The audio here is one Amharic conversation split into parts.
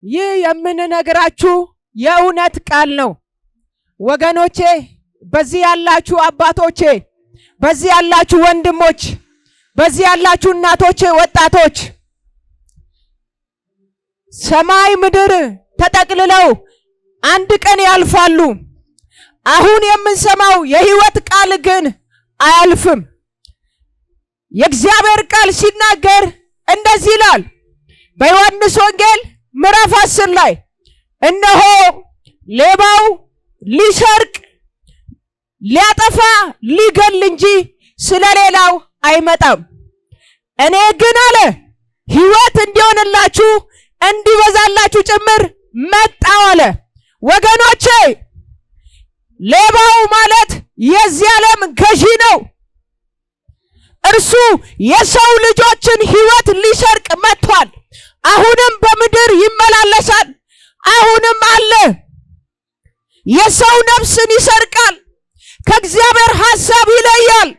ይህ የምንነግራችሁ የእውነት ቃል ነው ወገኖቼ። በዚህ ያላችሁ አባቶቼ፣ በዚህ ያላችሁ ወንድሞች፣ በዚህ ያላችሁ እናቶቼ፣ ወጣቶች ሰማይ ምድር ተጠቅልለው አንድ ቀን ያልፋሉ። አሁን የምንሰማው የሕይወት ቃል ግን አያልፍም። የእግዚአብሔር ቃል ሲናገር እንደዚህ ይላል በዮሐንስ ወንጌል ምዕራፍ 10 ላይ እነሆ ሌባው ሊሰርቅ ሊያጠፋ ሊገል እንጂ ስለሌላው አይመጣም። እኔ ግን አለ ሕይወት እንዲሆንላችሁ እንዲበዛላችሁ ጭምር መጣው አለ። ወገኖቼ ሌባው ማለት የዚህ ዓለም ገዢ ነው። እርሱ የሰው ልጆችን ሕይወት ሊሰርቅ መጥቷል። አሁንም በምድር ይመላለሳል። አሁንም አለ። የሰው ነፍስን ይሰርቃል። ከእግዚአብሔር ሐሳብ ይለያል።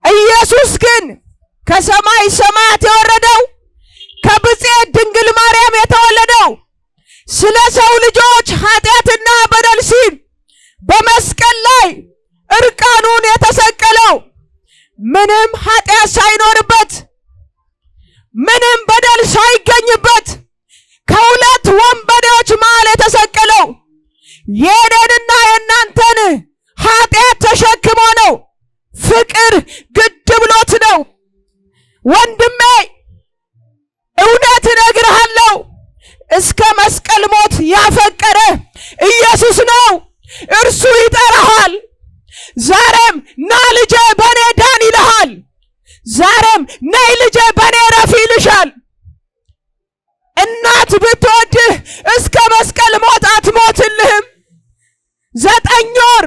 ኢየሱስ ግን ከሰማይ ሰማያት የወረደው ከብፅዕት ድንግል ማርያም የተወለደው ስለ ሰው ልጆች ኃጢአትና በደል ሲል በመስቀል ላይ እርቃኑን የተሰቀለው ምንም ኃጢአት ሳይኖርበት ምንም በደል ሳይገኝበት ከሁለት ወንበዴዎች መሃል የተሰቀለው የኔንና የእናንተን ኃጢአት ተሸክሞ ነው። ፍቅር ግድ ብሎት ነው። ወንድሜ እውነት እነግርሃለሁ፣ እስከ መስቀል ሞት ያፈቀረ ኢየሱስ ነው። እርሱ ይጠራሃል። ዛሬም ና ልጄ በኔ ዳን ይልሃል። ዛሬም ነይ ልጄ በኔ ረፊ ይልሻል። እናት ብትወድህ እስከ መስቀል ሞት አትሞትልህም። 9 ወር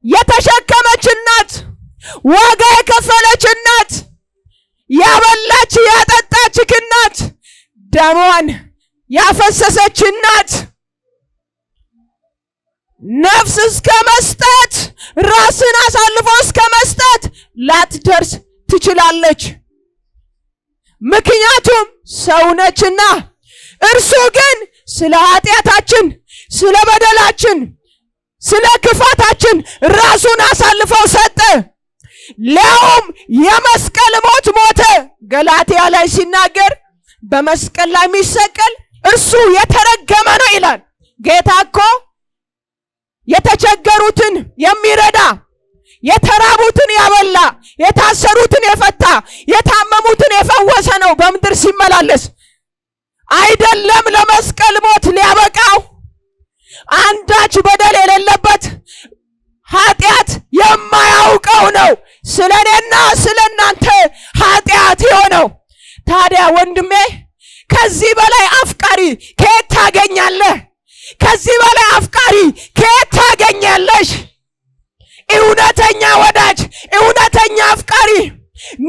የተሸከመች እናት፣ ዋጋ የከፈለች እናት፣ ያበላች ያጠጣች እናት፣ ደሟን ያፈሰሰች እናት ነፍስ እስከ መስጠት ራስን አሳልፎ እስከ መስጠት ላትደርስ ትችላለች። ምክንያቱም ሰው ነችና። እርሱ ግን ስለ ኃጢአታችን፣ ስለ በደላችን፣ ስለ ክፋታችን ራሱን አሳልፎ ሰጠ። ሊያውም የመስቀል ሞት ሞተ። ገላትያ ላይ ሲናገር በመስቀል ላይ የሚሰቀል እርሱ የተረገመ ነው ይላል። ጌታ እኮ የተቸገሩትን የሚረዳ፣ የተራቡትን ያበላ፣ የታሰሩትን የፈታ፣ የታመሙትን የፈወሰ ነው በምድር ሲመላለስ። አይደለም ለመስቀል ሞት ሊያበቃው አንዳች በደል የሌለበት ኃጢአት የማያውቀው ነው ስለኔና ስለናንተ ኃጢአት የሆነው። ታዲያ ወንድሜ ከዚህ በላይ አፍቃሪ ከየት ታገኛለህ? ከዚህ በላይ አፍቃሪ ከየት ታገኛለሽ? እውነተኛ ወዳጅ፣ እውነተኛ አፍቃሪ፣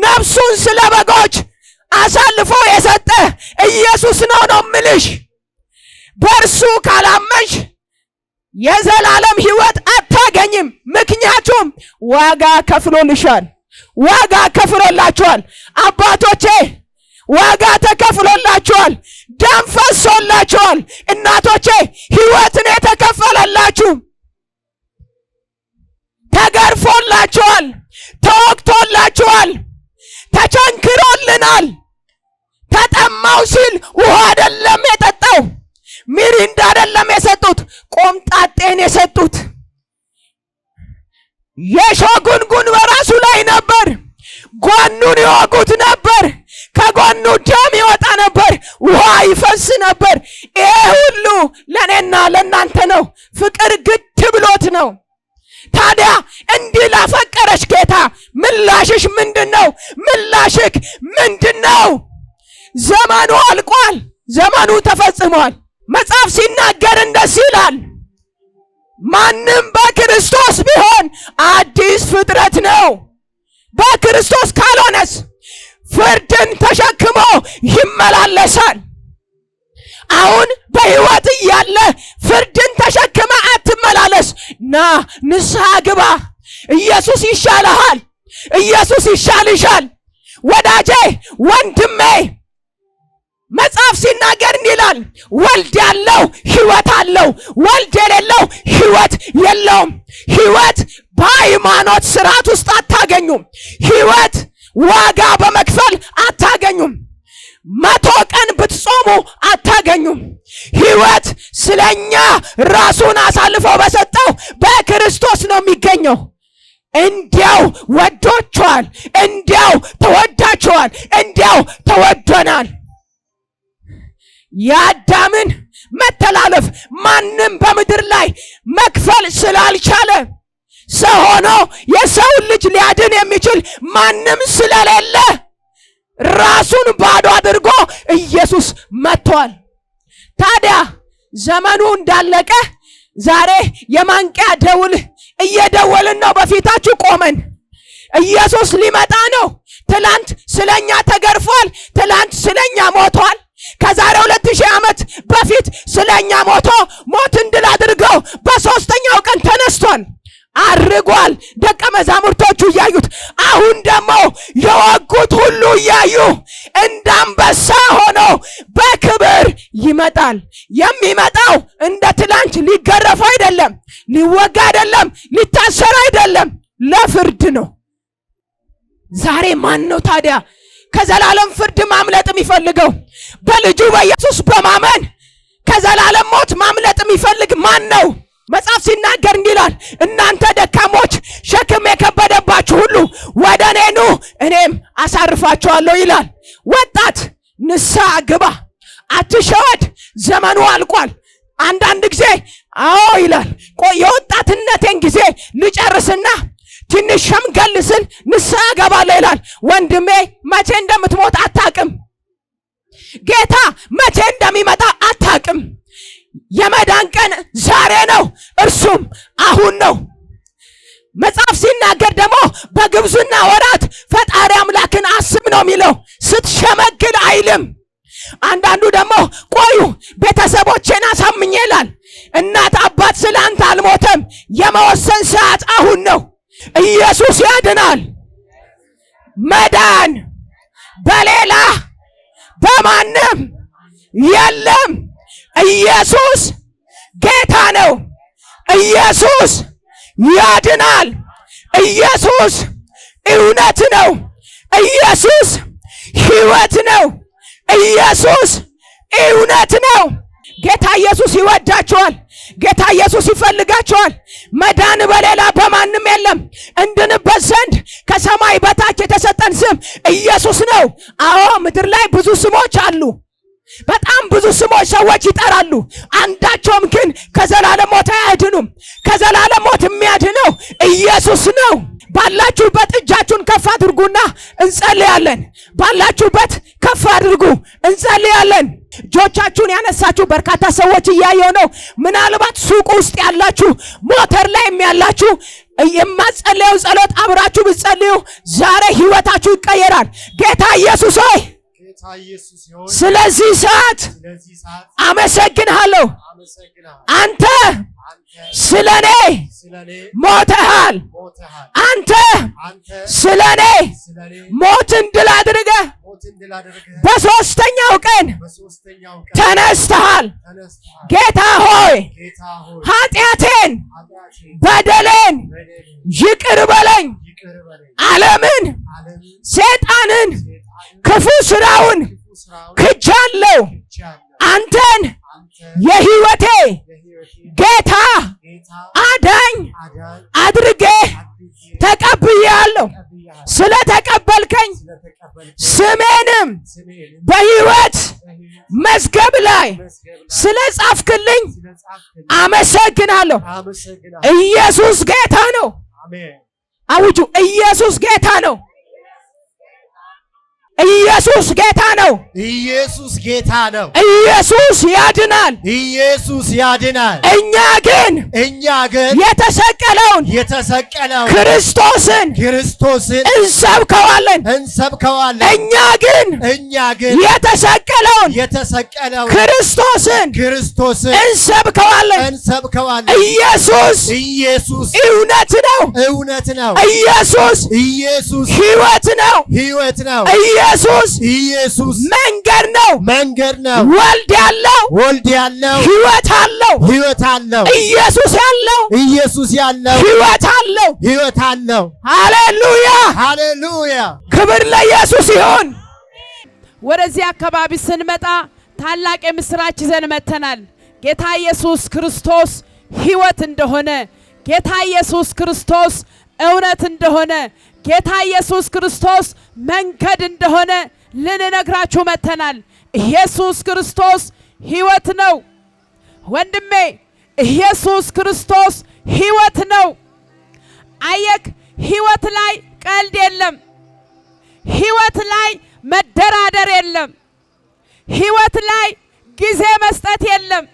ነፍሱን ስለ በጎች አሳልፎ የሰጠ ኢየሱስ ነው የምልሽ። በእርሱ ካላመንሽ የዘላለም ሕይወት አታገኝም። ምክንያቱም ዋጋ ከፍሎልሻል፣ ዋጋ ከፍሎላችኋል። አባቶቼ ዋጋ ተከፍሎላችኋል፣ ደም ፈሶላችኋል። እናቶቼ ሕይወትን የተከፈለላችሁ፣ ተገርፎላችኋል፣ ተወቅቶላችኋል፣ ተቸንክሮልናል። ተጠማው ሲል ውሃ አይደለም የጠጣው፣ ሚሪንዳ አይደለም የሰጡት፣ ቆምጣጤን የሰጡት። የሾጉንጉን በራሱ ላይ ነበር፣ ጎኑን ይወጉት ነበር፣ ከጎኑ ደም ይወጣ ነበር፣ ውሃ ይፈስ ነበር። ይሄ ሁሉ ለኔና ለናንተ ነው። ፍቅር ግድ ብሎት ነው። ታዲያ እንዲህ ላፈቀረሽ ጌታ ምላሽሽ ምንድነው? ምላሽክ ምንድነው? ዘመኑ አልቋል፣ ዘመኑ ተፈጽሟል። መጽሐፍ ሲናገር እንደዚህ ይላል፣ ማንም በክርስቶስ ቢሆን አዲስ ፍጥረት ነው። በክርስቶስ ካልሆነስ ፍርድን ተሸክሞ ይመላለሳል። አሁን በሕይወት እያለ ፍርድን ተሸክመ አትመላለስ። ና ንስሐ ግባ። ኢየሱስ ይሻልሃል። ኢየሱስ ይሻልሻል። ወዳጄ፣ ወንድሜ መጽሐፍ ሲናገር እንዲላል ወልድ ያለው ሕይወት አለው፣ ወልድ የሌለው ሕይወት የለውም። ሕይወት በሃይማኖት ስርዓት ውስጥ አታገኙም። ሕይወት ዋጋ በመክፈል አታገኙም። 100 ቀን ብትጾሙ አታገኙም። ሕይወት ስለኛ ራሱን አሳልፎ በሰጠው በክርስቶስ ነው የሚገኘው። እንዲያው ወዶችኋል፣ እንዲያው ተወዳችኋል፣ እንዲያው ተወዶናል። የአዳምን መተላለፍ ማንም በምድር ላይ መክፈል ስላልቻለ ሰው ሆኖ የሰው ልጅ ሊያድን የሚችል ማንም ስለሌለ ራሱን ባዶ አድርጎ ኢየሱስ መጥቷል። ታዲያ ዘመኑ እንዳለቀ ዛሬ የማንቂያ ደውል እየደወልን ነው። በፊታችሁ ቆመን ኢየሱስ ሊመጣ ነው። ትላንት ስለኛ ተገርፏል። ትላንት ስለኛ ሞቷል። ከዛሬ 2000 ዓመት በፊት ስለኛ ሞቶ ሞትን ድል አድርገው በሶስተኛው ቀን ተነስቷል፣ አርጓል። ደቀ መዛሙርቶቹ እያዩት፣ አሁን ደግሞ የወጉት ሁሉ እያዩ እንዳንበሳ ሆኖ በክብር ይመጣል። የሚመጣው እንደ ትላንት ሊገረፍ አይደለም፣ ሊወጋ አይደለም፣ ሊታሰር አይደለም፣ ለፍርድ ነው። ዛሬ ማን ነው ታዲያ ከዘላለም ፍርድ ማምለጥ የሚፈልገው? በልጁ በኢየሱስ በማመን ከዘላለም ሞት ማምለጥ የሚፈልግ ማን ነው? መጽሐፍ ሲናገር እንዲላል እናንተ ደካሞች ሸክም የከበደባችሁ ሁሉ ወደ እኔ ኑ እኔም አሳርፋችኋለሁ ይላል። ወጣት ንስሐ ግባ፣ አትሸወድ፣ ዘመኑ አልቋል። አንዳንድ ጊዜ አዎ ይላል የወጣትነቴን ጊዜ ልጨርስና ትንሽ ሸምገል ስል ንስሐ ገባለሁ ይላል። ወንድሜ መቼ እንደምትሞት አታቅም። ጌታ መቼ እንደሚመጣ አታቅም። የመዳን ቀን ዛሬ ነው፣ እርሱም አሁን ነው። መጽሐፍ ሲናገር ደግሞ በግብዝና ወራት ፈጣሪ አምላክን አስብ ነው የሚለው። ስትሸመግል አይልም። አንዳንዱ ደግሞ ቆዩ ቤተሰቦቼን አሳምኜ ይላል። እናት አባት ስለ አንተ አልሞተም። የመወሰን ሰዓት አሁን ነው። ኢየሱስ ያድናል። መዳን በሌላ በማንም የለም። ኢየሱስ ጌታ ነው። ኢየሱስ ያድናል። ኢየሱስ እውነት ነው። ኢየሱስ ሕይወት ነው። ኢየሱስ እውነት ነው። ጌታ ኢየሱስ ይወዳቸዋል። ጌታ ኢየሱስ ይፈልጋቸዋል። መዳን በሌላ በማንም የለም። እንድንበት ዘንድ ከሰማይ በታች የተሰጠን ስም ኢየሱስ ነው። አዎ ምድር ላይ ብዙ ስሞች አሉ። በጣም ብዙ ስሞች ሰዎች ይጠራሉ። አንዳቸውም ግን ከዘላለም ሞት አያድኑም። ከዘላለም ሞት የሚያድነው ኢየሱስ ነው። ባላችሁበት እጃችሁን ከፍ አድርጉና እንጸልያለን። ባላችሁበት ከፍ አድርጉ፣ እንጸልያለን። እጆቻችሁን ያነሳችሁ በርካታ ሰዎች እያየሁ ነው። ምናልባት ሱቅ ውስጥ ያላችሁ፣ ሞተር ላይ ያላችሁ የማጸለየው ጸሎት አብራችሁ ብትጸልዩ ዛሬ ህይወታችሁ ይቀየራል። ጌታ ኢየሱስ ሆይ ስለዚህ ሰዓት አመሰግንሃለሁ። አንተ ስለኔ ሞተሃል። አንተ ስለኔ ሞትን ድል አድርገህ በሶስተኛው ቀን ተነስተሃል። ጌታ ሆይ ኃጢአቴን በደሌን ይቅር በለኝ። ዓለምን፣ ሰይጣንን፣ ክፉ ስራውን ክጃለሁ። አንተን የህይወቴ ጌታ አዳኝ አድርጌ ተቀብያለሁ። ስለተቀበልከኝ ስሜንም በህይወት መዝገብ ላይ ስለጻፍክልኝ አመሰግናለሁ። ኢየሱስ ጌታ ነው። አውጁ! ኢየሱስ ጌታ ነው። ኢየሱስ ጌታ ነው። ኢየሱስ ጌታ ነው። ኢየሱስ ያድናል። ኢየሱስ ያድናል። እኛ ግን የተሰቀለውን ክርስቶስን እንሰብከዋለን። እኛ ግን የተሰቀለውን ክርስቶስን እንሰብከዋለን። ኢየሱስ እውነት ነው። ኢየሱስ ሕይወት ነው። ኢየሱስ መንገድ ነው ወልድ ያለው ሕይወት አለው ኢየሱስ ያለው ሕይወት አለው ሃሌሉያ ክብር ለኢየሱስ ይሁን። ወደዚህ አካባቢ ስንመጣ ታላቅ የምስራች ይዘን መተናል። ጌታ ኢየሱስ ክርስቶስ ሕይወት እንደሆነ፣ ጌታ ኢየሱስ ክርስቶስ እውነት እንደሆነ፣ ጌታ ኢየሱስ ክርስቶስ መንገድ እንደሆነ ልንነግራችሁ መተናል። ኢየሱስ ክርስቶስ ሕይወት ነው ወንድሜ፣ ኢየሱስ ክርስቶስ ሕይወት ነው። አየክ፣ ሕይወት ላይ ቀልድ የለም። ሕይወት ላይ መደራደር የለም። ሕይወት ላይ ጊዜ መስጠት የለም።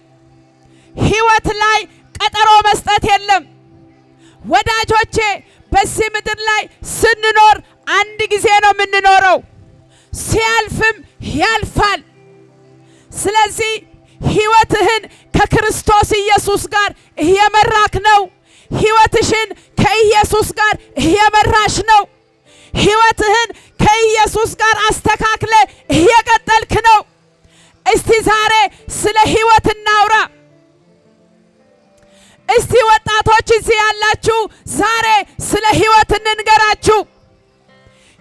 ሕይወት ላይ ቀጠሮ መስጠት የለም። ወዳጆቼ በዚህ ምድር ላይ ስንኖር አንድ ጊዜ ነው የምንኖረው፣ ሲያልፍም ያልፋል። ስለዚህ ሕይወትህን ከክርስቶስ ኢየሱስ ጋር እየመራክ ነው። ሕይወትሽን ከኢየሱስ ጋር እየመራሽ ነው። ሕይወትህን ከኢየሱስ ጋር አስተካክለ እየቀጠልክ ነው። እስቲ ዛሬ ስለ ሕይወት እናውራ። እስቲ ወጣቶች እዚህ ያላችሁ ዛሬ ስለ ሕይወት እንንገራችሁ።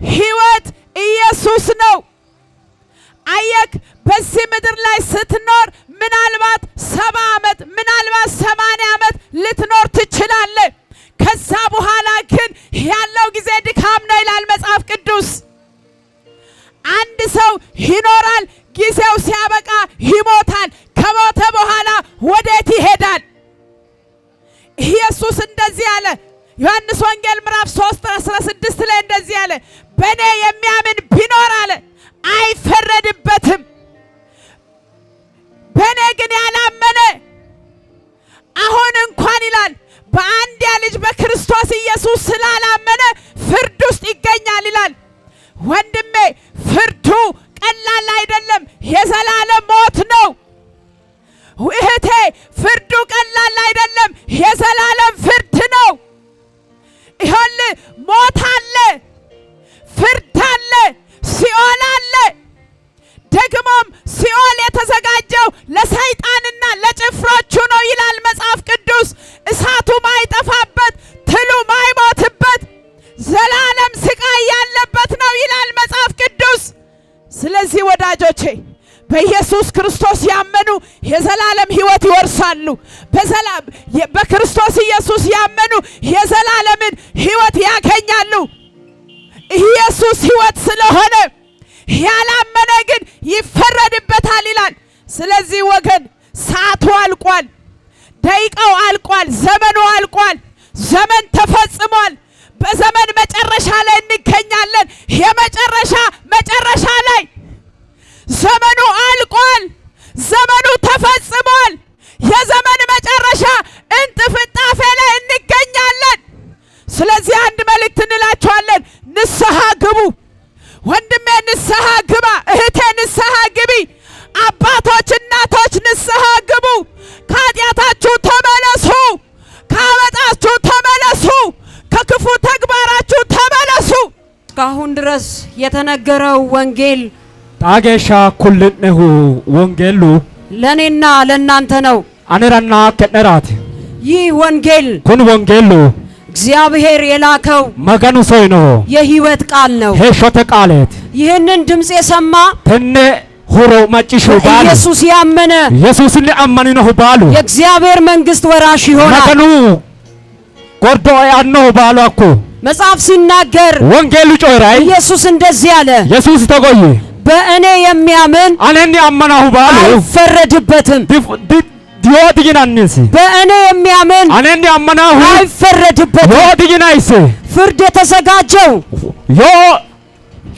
ሕይወት ኢየሱስ ነው። አየክ፣ በዚህ ምድር ላይ ስትኖር ምናልባት 70 ዓመት ምናልባት 80 ዓመት ልትኖር ትችላለህ። ከዛ በኋላ ግን ያለው ጊዜ ድካም ነው ይላል መጽሐፍ ቅዱስ። አንድ ሰው ይኖራል፣ ጊዜው ሲያበቃ ይሞታል። ከሞተ በኋላ ወዴት ይሄዳል? ኢየሱስ እንደዚህ አለ። ዮሐንስ ወንጌል ምዕራፍ 3:16 ላይ እንደዚህ አለ፣ በእኔ የሚያምን ቢኖር አለ አይፈረድበትም። በእኔ ግን ያላመነ አሁን እንኳን ይላል በአንድያ ልጅ በክርስቶስ ኢየሱስ ስላላመነ ፍርድ ውስጥ ይገኛል ይላል። ወንድሜ ፍርዱ ቀላል አይደለም፣ የዘላለም ሞት ነው። እህቴ ፍርዱ ቀላል አይደለም፣ የዘላለም ፍርድ ነው። ይኸውልህ ሞት አለ፣ ፍርድ አለ፣ ሲኦል አለ። ደግሞም ሲኦል የተዘጋጀው ለሰይጣንና ለጭፍሮቹ ነው ይላል መጽሐፍ ቅዱስ። እሳቱ ማይጠፋበት፣ ትሉ ማይሞትበት፣ ዘላለም ስቃይ ያለበት ነው ይላል መጽሐፍ ቅዱስ። ስለዚህ ወዳጆቼ በኢየሱስ ክርስቶስ ያመኑ የዘላለም ሕይወት ይወርሳሉ። በክርስቶስ ኢየሱስ ያመኑ የዘላለምን ሕይወት ያገኛሉ። ኢየሱስ ሕይወት ስለሆነ ያላመነ ግን ይፈረድበታል ይላል። ስለዚህ ወገን ሰዓቱ አልቋል፣ ደቂቃው አልቋል፣ ዘመኑ አልቋል። ዘመን ተፈጽሟል። በዘመን መጨረሻ ላይ እንገኛለን። መጨረሻ ላይ ዘመኑ አልቋል። ዘመኑ ተፈጽሟል። የዘመን መጨረሻ እንጥፍጣፌ ላይ እንገኛለን። ስለዚህ አንድ መልእክት እንላችኋለን፣ ንስሐ ግቡ። ወንድሜ ንስሐ ግባ፣ እህቴ ንስሐ ግቢ። አባቶች እናቶች ንስሐ ግቡ። ከኃጢአታችሁ ተመለሱ፣ ከአመፃችሁ ተመለሱ፣ ከክፉ ተግባራችሁ ተመለሱ። እስካሁን ድረስ የተነገረው ወንጌል ጣጌሻ ኩልነሁ ወንጌሉ ለኔና ለናንተ ነው። አነራና ከነራት ይህ ወንጌል ኩን ወንጌሉ እግዚአብሔር የላከው መገኑ ሰው ነው፣ የሕይወት ቃል ነው። ሄሾተ ቃለት ይህንን ድምጽ የሰማ ተነ ሁሮ ማጭሹ ባሉ ኢየሱስ ያመነ ኢየሱስን አማኒ ነው ባሉ የእግዚአብሔር መንግስት ወራሽ ይሆናል። መገኑ ጎርዶ ያነው ባሉ አኮ መጽሐፍ ሲናገር ወንጌሉ ጮራይ ኢየሱስ እንደዚህ አለ፣ ኢየሱስ ተጎይ በእኔ የሚያምን አነኒ አማናሁ ባሉ አይፈረድበትም። ዲዮዲናንስ በእኔ የሚያምን አነኒ አማናሁ አይፈረድበትም። ዲዮዲናይስ ፍርድ የተዘጋጀው ዮ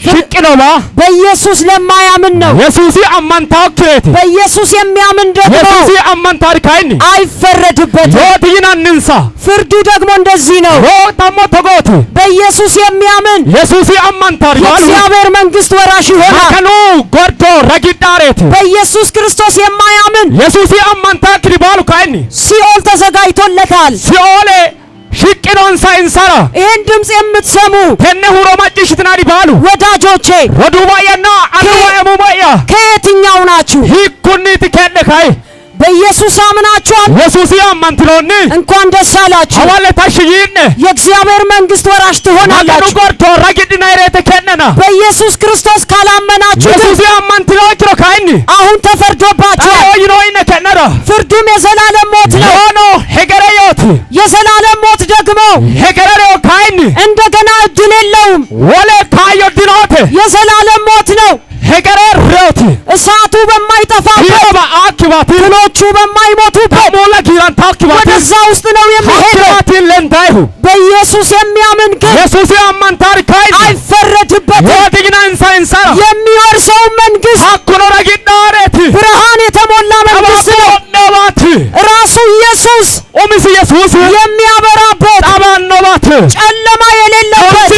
ሽቅሎላ በኢየሱስ ለማያምን ነው። ኢየሱስ አማንታክሬት በኢየሱስ የሚያምን ደግሞ ኢየሱስ አማንታርካይኒ አይፈረድበትም። ዲዮዲናንንሳ ፍርዱ ደግሞ እንደዚህ ነው። ታሞ ተጎት በኢየሱስ የሚያምን ኢየሱስ አማንታር ባሉ የእግዚአብሔር መንግስት ወራሽ ይሆናል። ከኑ ጎርዶ ረጊዳሬት በኢየሱስ ክርስቶስ የማያምን ኢየሱስ አማንታክሪ ባሉ ካይኒ ሲኦል ተዘጋጅቶለታል። ሲኦል ሽቅኖን ሳይንሳራ ይሄን ድምጽ የምትሰሙ ተነሁሮ ማጭሽትናዲ ባሉ ወዳጆቼ ወዱባያና አንዋያሙባያ ከየትኛው ናችሁ? ሂኩኒት ከነካይ በኢየሱስ አምናችኋል? ኢየሱስ ያማንትሎኒ እንኳን ደስ አላችሁ። አዋለ ታሽይነ የእግዚአብሔር መንግስት ወራሽ ትሆናላችሁ። ጎርቶ ረግድና ይረተ ከነና በኢየሱስ ክርስቶስ ካላመናችሁ ኢየሱስ ያማንትሎች ነው ካይኒ አሁን ተፈርዶባችኋል። ይኖይነ ከነራ ፍርዱም የዘላለም ሞት ነው። ሆኖ ሄገረዮት የዘላለም ሞት ደግሞ ሄገረዮ ካይኒ እንደገና እድል የለውም። ወለ ካዮ ድኖት የዘላለም ሞት ነው። ሄገረዮት እሳቱ በማይጠፋበት ይባ አክባት ትሎቹ በማይሞቱበት ሞላ ጊራን ታክባት ወደዛ ውስጥ ነው የሚሄደው። ለንታይሁ በኢየሱስ የሚያምን ግን ኢየሱስ ያማን ታሪካይ አይፈረድበትም። ወዲግና እንሳይንሳራ የሚወርሰው መንግስት አኩሎ ረግዳረት ብርሃን የተሞላ መንግስት ነው። ራሱ ኢየሱስ ኢየሱስ የሚያበራበት አባኖባት ጨለማ የሌለበት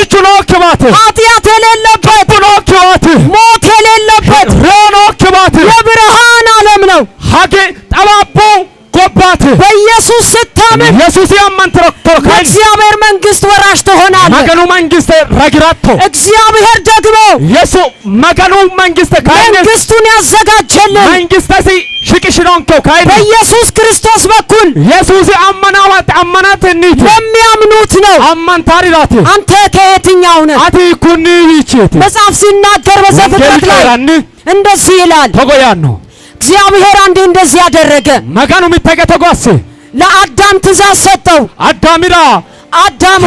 ኃጢአት የሌለበት ሞት የሌለበት የብርሃን ዓለም ነው። ሀገ ጠባቦ ጎባት በኢየሱስ ስታምን ኢየሱስ ያማን ተረከከ እግዚአብሔር መንግስት ወራሽ ትሆናለህ። መገኑ መንግስት ረግራቶ እግዚአብሔር ደግሞ ኢየሱስ መገኑ መንግስት ካይነ መንግስቱን ያዘጋጀልን መንግስት ሽቅሽኖንከ ካይነ በኢየሱስ ክርስቶስ በኩል ኢየሱስ አመናት እንት ለሚያምኑት ነው። አማን ታሪራት አንተ ከየትኛው ነህ? አቲ ኩኒ ይቺት መጽሐፍ ሲናገር በዘፍጥረት ላይ እንደዚህ ይላል። ተጎያኑ እግዚአብሔር አንዴ እንደዚህ ያደረገ መገኑ ሚተገተጓስ ለአዳም ትእዛዝ ሰጠው። አዳሚራ አዳም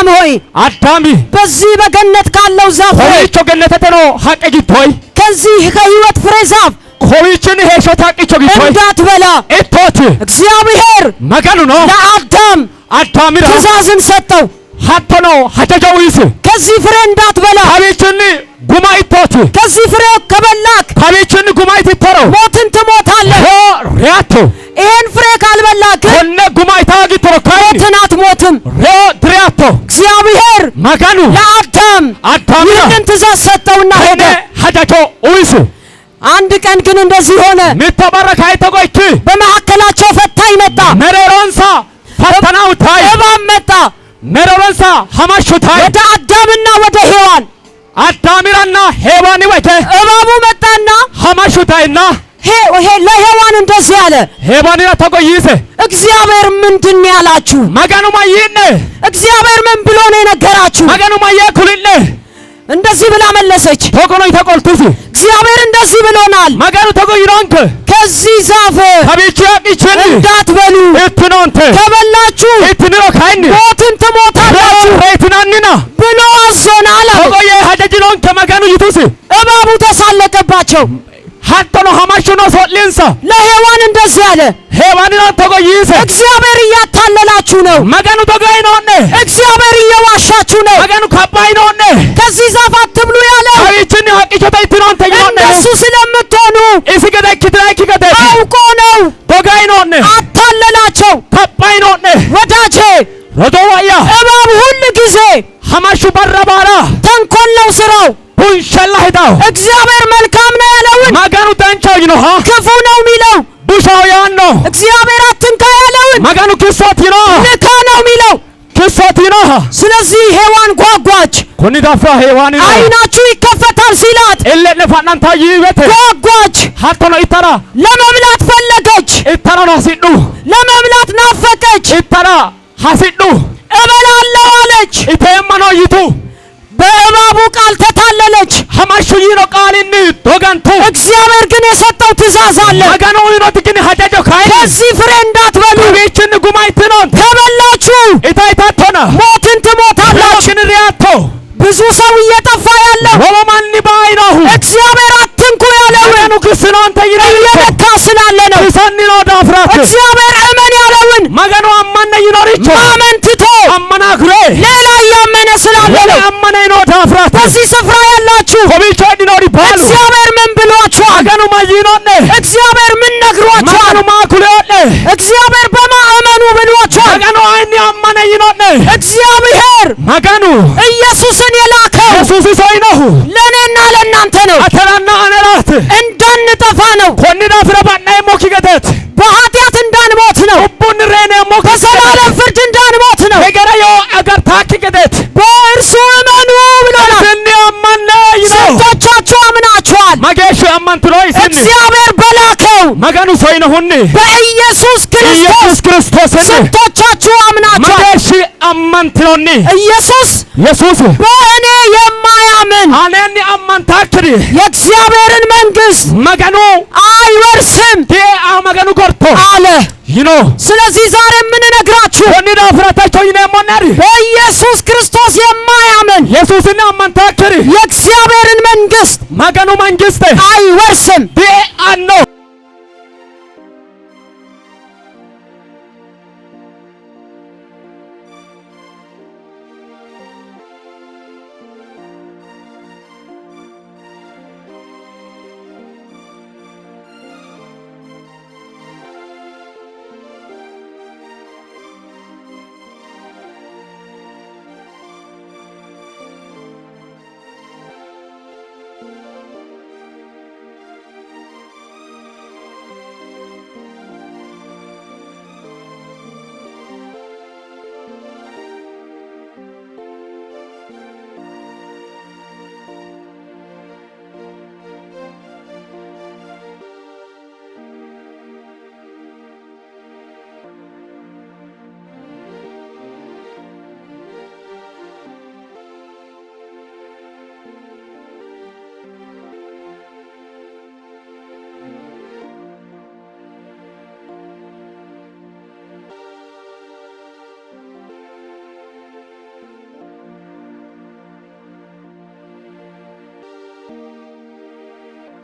ሆይ አዳሚ በዚህ በገነት ካለው ዛፍ ሆይቾ ገነተ ተኖ ሀቀጊቶይ ከዚህ ከሕይወት ፍሬ ዛፍ ሆይችን ሄሾታ ቂቾጊቶይ እንዳትበላ እቶት እግዚአብሔር መገኑ ነው ለአዳም አዳሚራ ትእዛዝን ሰጠው። ሀተኖ ሀተጃዊስ ከዚህ ፍሬ እንዳትበላ አቤችን ጉማይቶት ከዚህ ፍሬ ከበላክ አቤችን ጉማይት ሞትን ትሞታለህ። ሪያቶ ይሄን ፍሬ ካልበላክ ወነ ጉማይታ ጊትሮ ሞትን አትሞትም። ድሪያቶ እግዚአብሔር መገኑ ለአዳም ይህንን ትእዛዝ ሰጠውና ሄደ። ሀጃቾ ኡይስ አንድ ቀን ግን እንደዚህ ሆነ። ሚተበረከ አይተጎይት በመካከላቸው ፈታኝ መጣ። መረሮንሳ ፈተናው ታይ እባብ መጣ። መረሮንሳ ሐማሹ ታይ ወደ አዳምና ወደ ሔዋን አዳሚራና ሔዋን ወደ እባቡ መጣና ሐማሹ ታይና ለሔዋን እንደዚህ አለ። ሔዋንና ተቆይሰ እግዚአብሔር ምንድን ያላችሁ? መገኑ ማይነ እግዚአብሔር ምን ብሎ ነው የነገራችሁ? መገኑ ማየኩልነ እንደዚህ ብላ መለሰች። ተቆኖይ ተቆልቱስ እግዚአብሔር እንደዚህ ብሎናል። መገኑ ተቆይሮንክ ከዚህ ዛፍ ከቢቻቂችን እንዳትበሉ እትኖንተ ከበላችሁ እትንሮ ካይን ሞትን ትሞታላችሁ ረይትናንና ብሎ አዞናል። ተቆየ ሀጀጅኖን ከመገኑ ይቱስ እባቡ ተሳለቀባቸው። ሀተኖ ሐማሹ ነው ሶሊንሳ ለሔዋን እንደዚህ አለ። ሔዋንና ተቆይሰ እግዚአብሔር እያታለላችሁ ነው። መገኑ ተቆይ ነውነ እግዚአብሔር እየዋሻችሁ ነው። መገኑ ከባይ ነውነ ከዚህ ዛፍ አትብሉ ያለው አዊችን ሀቂቾታ ይትኖን ተይኖነ እንደሱ ስለምትሆኑ እስገደክትራኪከተ አውቆ ነው። ተቆይ ነውነ አታለላቸው። ከባይ ነውነ ወዳጄ ረዶዋያ እባብ ሁል ጊዜ ሐማሹ በረባራ ተንኮል ነው ስራው። ቡንሸላ ሄዳው እግዚአብሔር መልካም ነው ያለውን መገኑ ተንቻው ነው ክፉ ነው የሚለው። ቡሻው ያን ነው እግዚአብሔር አትንካ ያለውን መገኑ ክሶት ነው ንካ ነው የሚለው። ክሶት ነው። ስለዚህ ሔዋን ጓጓች። ኮኒ ዳፋ ሔዋን ነው አይናችሁ ይከፈታል ሲላት እለነ ፋናንታ ይበተ ጓጓች። ሀተኖ ይተራ ለመብላት ፈለገች። ይተራ ነው ሲዱ ለመብላት ናፈቀች። ይተራ ሐሲዱ እበላለሁ አለች። ኢተየመኖ ይቱ በእባቡ ቃል ተታለለች። ሐማሹ ይኖ ቃልን ዶጋንቱ እግዚአብሔር ግን የሰጠው ትእዛዝ አለ። መገኑ ይኖት ግን ሀጃጆ ካይ ከዚህ ፍሬ እንዳትበሉ ቤችን ጉማይት ነው ከበላችሁ ኢታይታቶና ሞትን ትሞታላችሁ። ሪያቶ ብዙ ሰው እየጠፋ ያለው ወማን ባይነሁ እግዚአብሔር አትንኩ ያለውን ክስኖ አንተ እየነካ ስላለ ነው። ሰኒኖ ዳፍራት እግዚአብሔር እመን ያለውን መገኑ አማነ ይኖርች ማመን ትቶ አመናክሬ ሌላ እያመነ ስላለ ነው። አማነ ይኖ ዳፍራት በዚህ ስፍራ ያላችሁ ኮቢቾ ዲኖሪ ባሉ እግዚአብሔር ምን ብሏችኋል? መገኑ ማይኖነ እግዚአብሔር ምን ነግሯችኋል? መገኑ ማኩሌ እግዚአብሔር በማመኑ ብሏችኋል? መገኑ አይኒ አማነ ይኖነ እግዚአብሔር መገኑ ኢየሱስን የላከው ኢየሱስ ሰው ነው ለኔና ለእናንተ ነው። አተራና አነራት እንዳንጠፋ ነው። ኮኒዳ ፍረባና ሞኪገተት በኃጢአት እንዳንሞት ነው። ቡን ረኔ ሞከ በዘላለም ፍርድ ነሁኒ በኢየሱስ ኢየሱስ ክርስቶስ ስንቶቻችሁ አምናችኋል? መደሽ አመንትሎኒ ኢየሱስ በእኔ የማያምን አነኒ አመንታክሪ የእግዚአብሔርን መንግሥት መገኑ አይወርስም መገኑ ጎርቶ አለ። ይኖ ስለዚህ ዛሬ የምንነግራችሁ በኢየሱስ ክርስቶስ የማያምን ኢየሱስን አመንታክሪ የእግዚአብሔርን መንግሥት መገኑ መንግሥት አይወርስም አኖ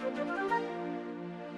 Thank you.